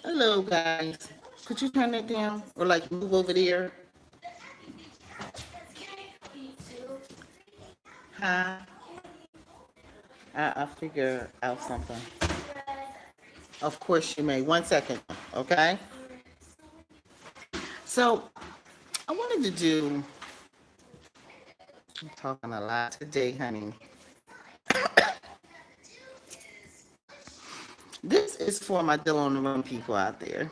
Hello, guys. Could you turn that down or like move over there? Huh? I'll figure out something. Of course you may. 1 second, okay? So I wanted to do. I'm talking a lot today, honey. This is for my Deal on the Run people out there.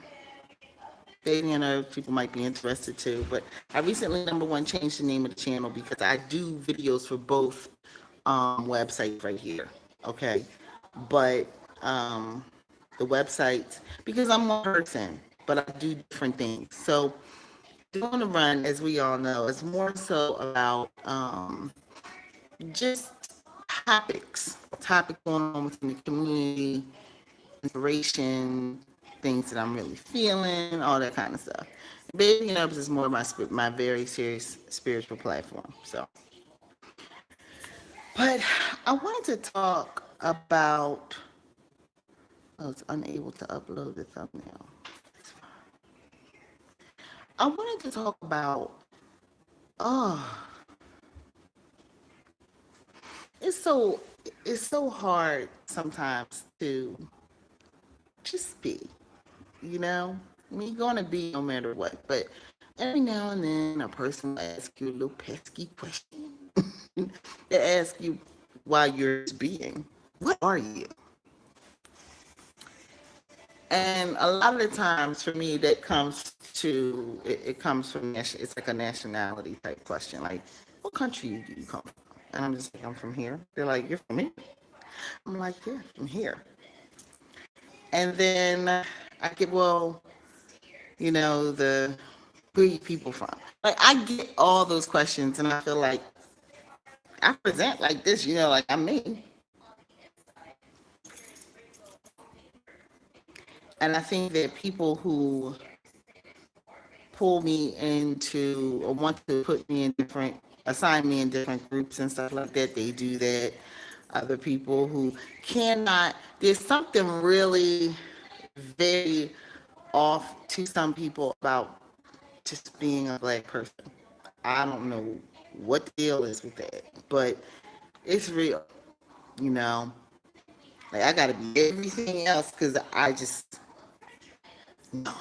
Maybe and other people might be interested too. But I recently, number one, changed the name of the channel because I do videos for both websites right here. Okay, but the websites because I'm one person, but I do different things. So doing the run, as we all know, is more so about just topics going on within the community, inspiration, things that I'm really feeling, all that kind of stuff. Baby and Ups is more my very serious spiritual platform. So, but I wanted to talk about. I was unable to upload the thumbnail. I wanted to talk about. Oh, it's so it's so hard sometimes to just be. You know, I mean, you're gonna be no matter what. But every now and then, a person will ask you a little pesky question. They ask you why you're just being. What are you? And a lot of the times, for me, that comes to it comes from it's like a nationality type question, like what country do you come from? And I'm just like, I'm from here. They're like, you're from here. I'm like, yeah, from here. And then I get, well, the where you people from? Like I get all those questions, and I feel like I present like this, like I'm me. And I think that people who pull me into or want to put me in assign me in different groups and stuff like that, they do that. Other people who cannot, there's something really very off to some people about just being a black person. I don't know what the deal is with that, but it's real, you know. Like I gotta be everything else because I just no,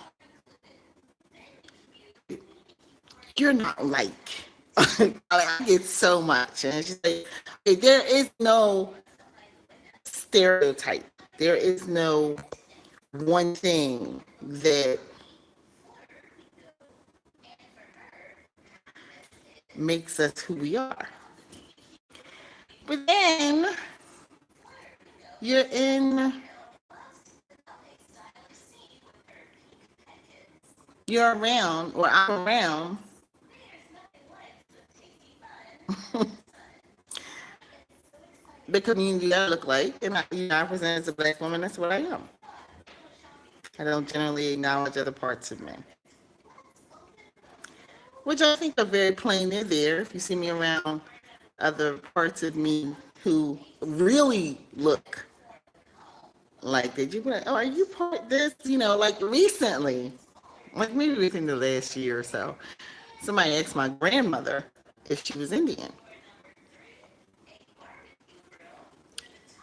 you're not like. I get so much, and it's just like okay, there is no stereotype. There is no one thing that makes us who we are. But then you're in, you're around, or I'm around the community I look like, and I present as a black woman. That's what I am. I don't generally acknowledge other parts of me, which I think are very plain. They're there. If you see me around other parts of me who really look like, did you be like, oh, are you part this? Like recently, like maybe within the last year or so, somebody asked my grandmother if she was Indian.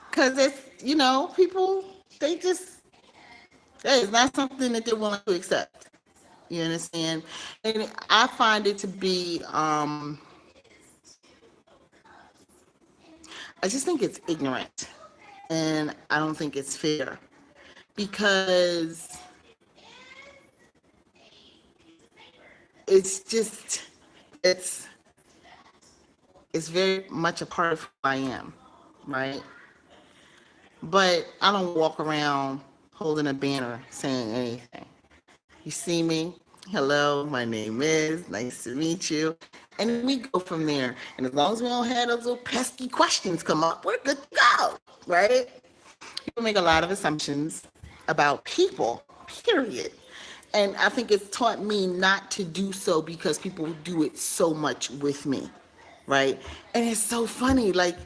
Because people, they just, that is not something that they're willing to accept. You understand? And I find it to be, I just think it's ignorant. And I don't think it's fair. Because it's just, it's, it's very much a part of who I am, right? But I don't walk around holding a banner saying anything. You see me? Hello, my name is. Nice to meet you. And then we go from there. And as long as we don't have those little pesky questions come up, we're good to go, right? People make a lot of assumptions about people, period. And I think it's taught me not to do so because people do it so much with me, right? And it's so funny. Like,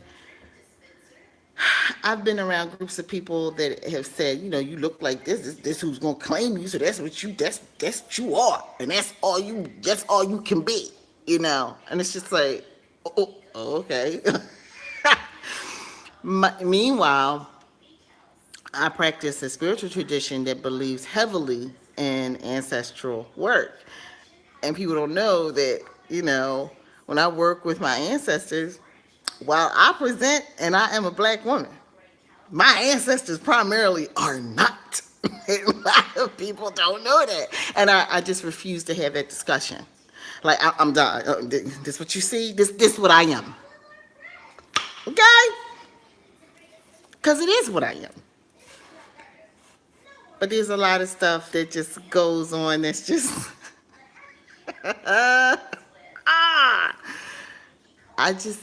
I've been around groups of people that have said, you look like this who's gonna claim you, so that's what you are, and that's all you can be. And it's just like, oh, okay. Meanwhile, I practice a spiritual tradition that believes heavily in ancestral work. And people don't know that, when I work with my ancestors, while I present and I am a black woman, my ancestors primarily are not. A lot of people don't know that. And I just refuse to have that discussion. Like, I'm done. This what you see? This what I am. Okay? Because it is what I am. But there's a lot of stuff that just goes on that's just. Ah! I just,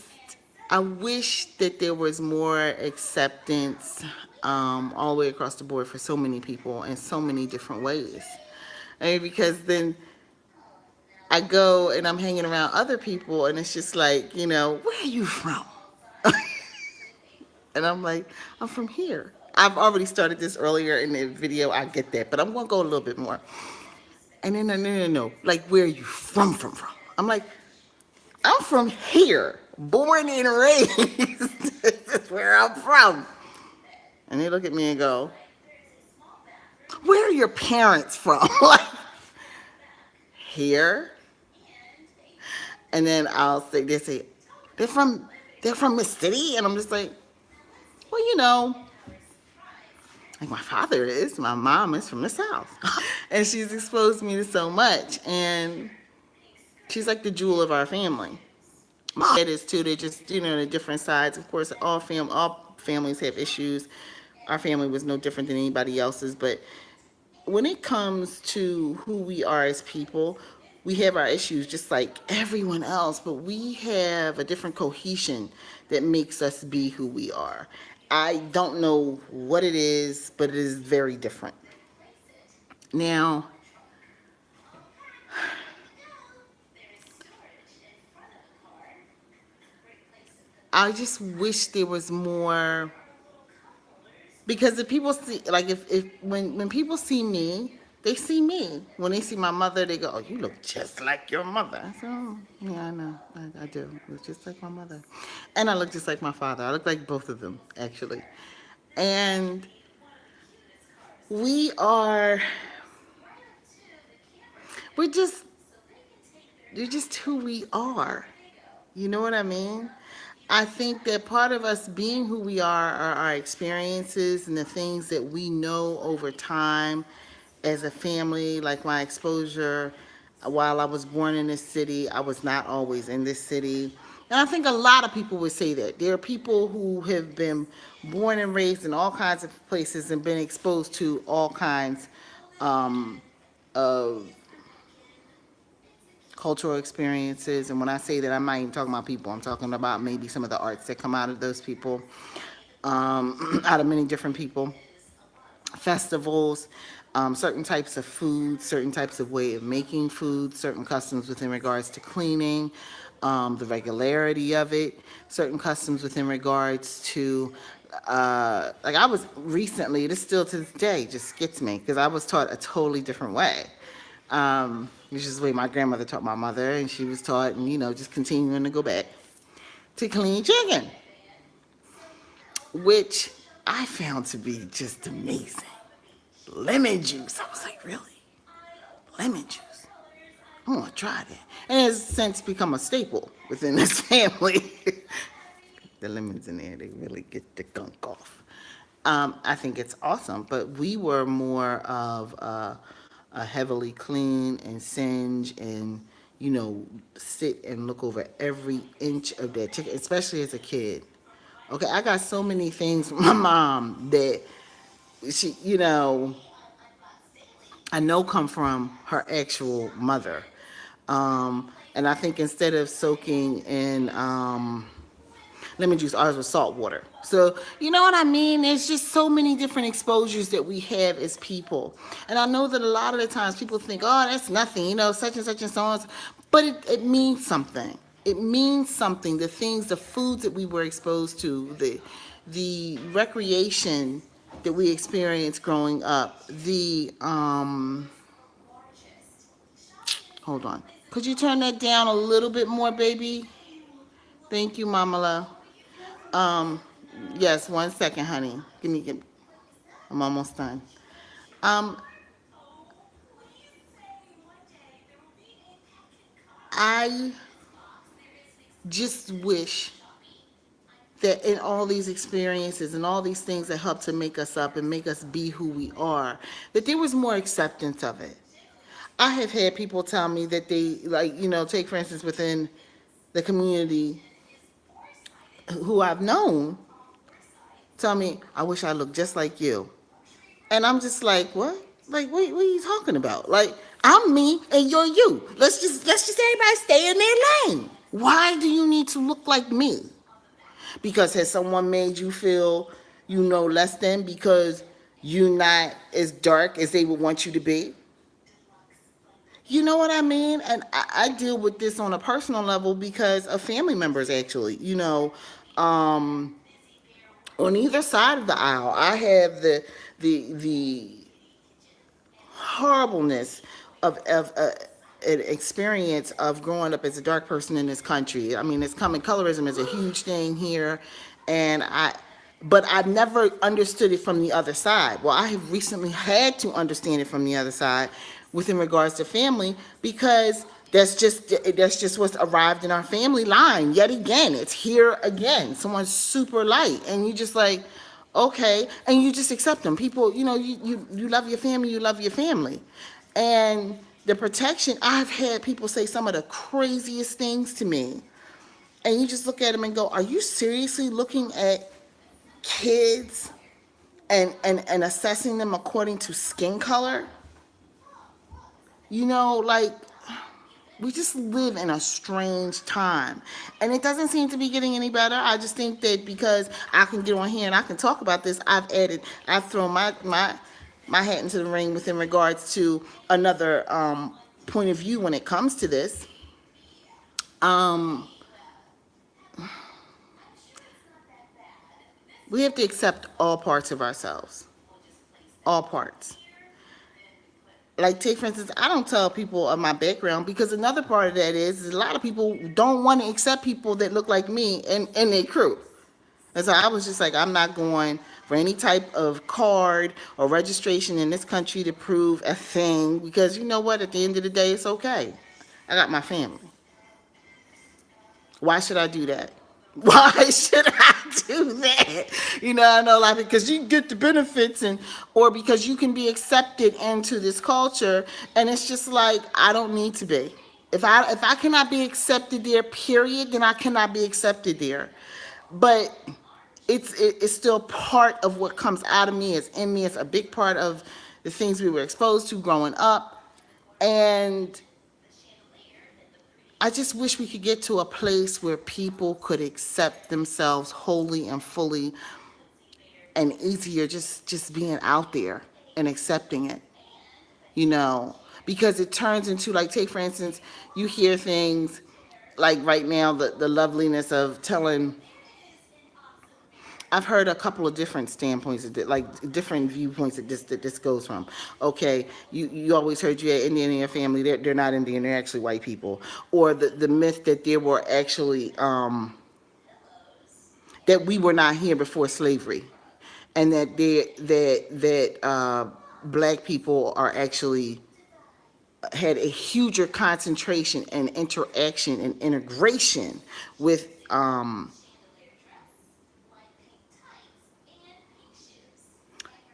I wish that there was more acceptance all the way across the board for so many people in so many different ways. I mean, because then I go and I'm hanging around other people and it's just like, where are you from? And I'm like, I'm from here. I've already started this earlier in the video. I get that, but I'm going to go a little bit more. And then, no. Like, where are you from? I'm like, I'm from here, born and raised. This is where I'm from. And they look at me and go, where are your parents from? Like, here. And then they say, they're from Miss City. And I'm just like, well, like my father is, my mom is from the South. And she's exposed me to so much. And she's like the jewel of our family. My dad is too. They're just, the different sides. Of course, all families have issues. Our family was no different than anybody else's. But when it comes to who we are as people, we have our issues just like everyone else, but we have a different cohesion that makes us be who we are. I don't know what it is, but it is very different. Now, I just wish there was more, because if people see, like, if when people see me, they see me. When they see my mother, they go, oh, you look just like your mother. I said, oh, yeah, I know. I do. I look just like my mother. And I look just like my father. I look like both of them, actually. And we are, we're just, you're just who we are. You know what I mean? I think that part of us being who we are our experiences and the things that we know over time as a family, like my exposure. While I was born in this city, I was not always in this city. And I think a lot of people would say that. There are people who have been born and raised in all kinds of places and been exposed to all kinds of cultural experiences. And when I say that, I'm not even talking about people. I'm talking about maybe some of the arts that come out of those people, out of many different people. Festivals, certain types of food, certain types of way of making food, certain customs within regards to cleaning, the regularity of it, certain customs within regards to, like I was recently, this still to this day just gets me, because I was taught a totally different way. Which is the way my grandmother taught my mother, and she was taught, and just continuing to go back to clean chicken, which I found to be just amazing. Lemon juice. I was like, really? Lemon juice? I want to try that. And it's since become a staple within this family. The lemons in there, they really get the gunk off. I think it's awesome, but we were more of a heavily clean and singe and, sit and look over every inch of that chicken, especially as a kid. Okay, I got so many things from my mom that she, I know come from her actual mother. And I think instead of soaking in lemon juice, ours was salt water. So, you know what I mean? There's just so many different exposures that we have as people. And I know that a lot of the times people think, oh, that's nothing, such and such and so on. But it means something. It means something. The things, the foods that we were exposed to, the recreation that we experienced growing up, hold on. Could you turn that down a little bit more, baby? Thank you, Mamala. Um, yes, 1 second, honey. I'm almost done. Um, I just wish that in all these experiences and all these things that help to make us up and make us be who we are, that there was more acceptance of it. I have had people tell me that they, like, take for instance within the community who I've known, tell me, I wish I looked just like you. And I'm just like, what? Like, what are you talking about? Like, I'm me and you're you. Let's just everybody stay in their lane. Why do you need to look like me? Because has someone made you feel less than because you're not as dark as they would want you to be? You know what I mean? And I deal with this on a personal level because of family members, actually. Um, on either side of the aisle, I have the horribleness of an experience of growing up as a dark person in this country. I mean, it's coming. Colorism is a huge thing here, and but I've never understood it from the other side. Well, I have recently had to understand it from the other side, within regards to family, because that's just what's arrived in our family line. Yet again, it's here again. Someone's super light, and you just like, okay, and you just accept them. People, you love your family, you love your family. And the protection, I've had people say some of the craziest things to me. And you just look at them and go, are you seriously looking at kids and assessing them according to skin color? Like, we just live in a strange time, and it doesn't seem to be getting any better. I just think that because I can get on here and I can talk about this, I've thrown my hat into the ring within regards to another point of view when it comes to this. um we have to accept all parts of ourselves, all parts. Like, take for instance, I don't tell people of my background, because another part of that is a lot of people don't want to accept people that look like me and their crew. And so I was just like, I'm not going for any type of card or registration in this country to prove a thing, because you know what, at the end of the day, it's okay. I got my family. Why should I do that? Why should I do that? I know, like, because you get the benefits, or because you can be accepted into this culture, and it's just like, I don't need to be. If I cannot be accepted there, period, then I cannot be accepted there. But it's still part of what comes out of me. It's in me. It's a big part of the things we were exposed to growing up, and I just wish we could get to a place where people could accept themselves wholly and fully, and easier, just being out there and accepting it, because it turns into, like, take for instance, you hear things like right now, the loveliness of telling. I've heard a couple of different standpoints, like different viewpoints that this goes from. Okay, you always heard you had Indian in your family. They're not Indian. They're actually white people. Or the myth that there were actually that we were not here before slavery, and that black people are actually had a huger concentration and interaction and integration with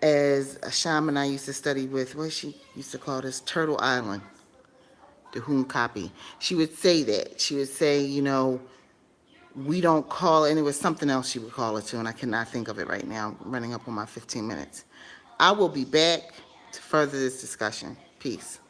as a shaman I used to study with, what she used to call this, Turtle Island, the Hunkapi. She would say that. She would say, we don't call it, and it was something else she would call it too, and I cannot think of it right now. I'm running up on my 15 minutes. I will be back to further this discussion. Peace.